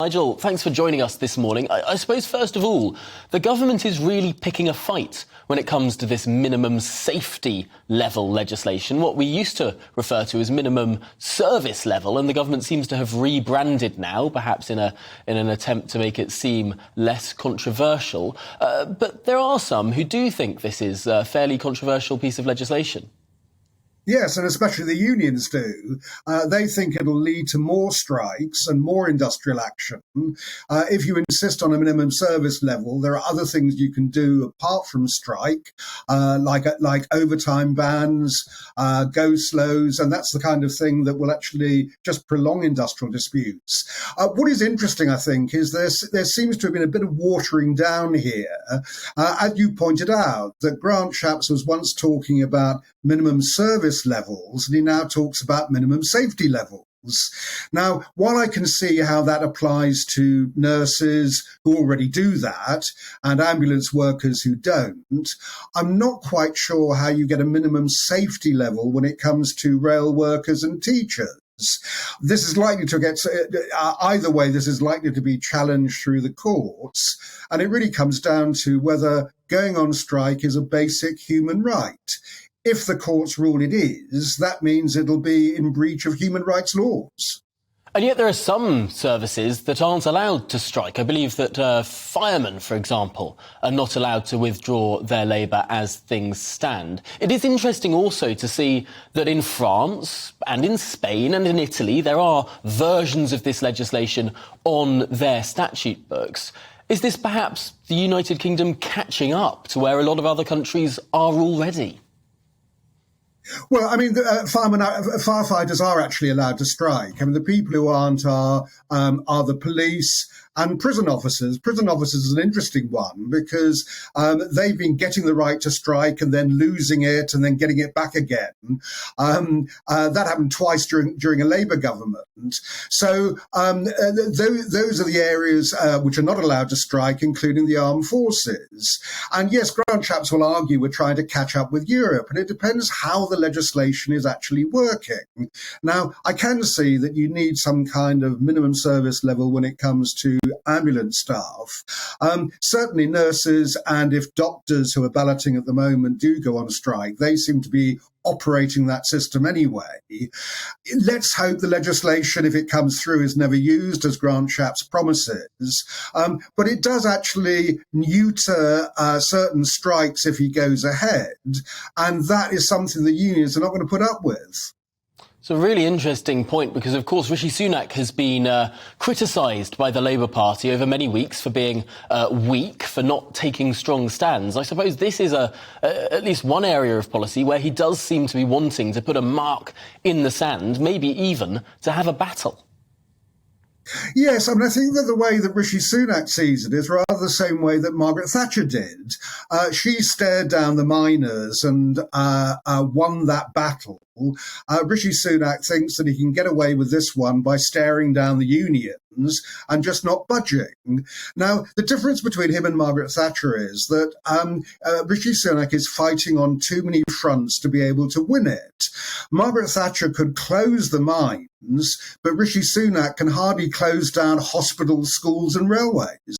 Nigel, thanks for joining us this morning. I suppose, first of all, the government is really picking a fight when it comes to this minimum safety level legislation, what we used to refer to as minimum service level, and the government seems to have rebranded now, perhaps in an attempt to make it seem less controversial. But there are some who do think this is a fairly controversial piece of legislation. Yes, and especially the unions do. They think it'll lead to more strikes and more industrial action. If you insist on a minimum service level, there are other things you can do apart from strike, like overtime bans, go slows, and that's the kind of thing that will actually just prolong industrial disputes. What is interesting, I think, is there seems to have been a bit of watering down here. As you pointed out, that Grant Shapps was once talking about minimum service levels, and he now talks about minimum safety levels. Now, while I can see how that applies to nurses who already do that and ambulance workers who don't, I'm not quite sure how you get a minimum safety level when it comes to rail workers and teachers. This is likely to get, either way, this is likely to be challenged through the courts. And it really comes down to whether going on strike is a basic human right. If the courts rule it is, that means it'll be in breach of human rights laws. And yet there are some services that aren't allowed to strike. I believe that firemen, for example, are not allowed to withdraw their labour as things stand. It is interesting also to see that in France and in Spain and in Italy, there are versions of this legislation on their statute books. Is this perhaps the United Kingdom catching up to where a lot of other countries are already? Well, I mean, firefighters are actually allowed to strike. I mean, the people who aren't are the police and prison officers. Prison officers is an interesting one because they've been getting the right to strike and then losing it and then getting it back again. That happened twice during a Labour government. So those are the areas which are not allowed to strike, including the armed forces. And yes, Grant Shapps will argue we're trying to catch up with Europe, and it depends how the legislation is actually working. Now, I can see that you need some kind of minimum service level when it comes to ambulance staff. Certainly nurses, and if doctors who are balloting at the moment do go on strike, they seem to be operating that system anyway. Let's hope the legislation, if it comes through, is never used, as Grant Shapps promises. But it does actually neuter certain strikes if he goes ahead. And that is something the unions are not going to put up with. It's a really interesting point because, of course, Rishi Sunak has been criticised by the Labour Party over many weeks for being weak, for not taking strong stands. I suppose this is at least one area of policy where he does seem to be wanting to put a mark in the sand, maybe even to have a battle. Yes, I mean, I think that the way that Rishi Sunak sees it is rather the same way that Margaret Thatcher did. She stared down the miners and won that battle. Rishi Sunak thinks that he can get away with this one by staring down the unions and just not budging. Now, the difference between him and Margaret Thatcher is that Rishi Sunak is fighting on too many fronts to be able to win it. Margaret Thatcher could close the mines, but Rishi Sunak can hardly close down hospitals, schools and railways.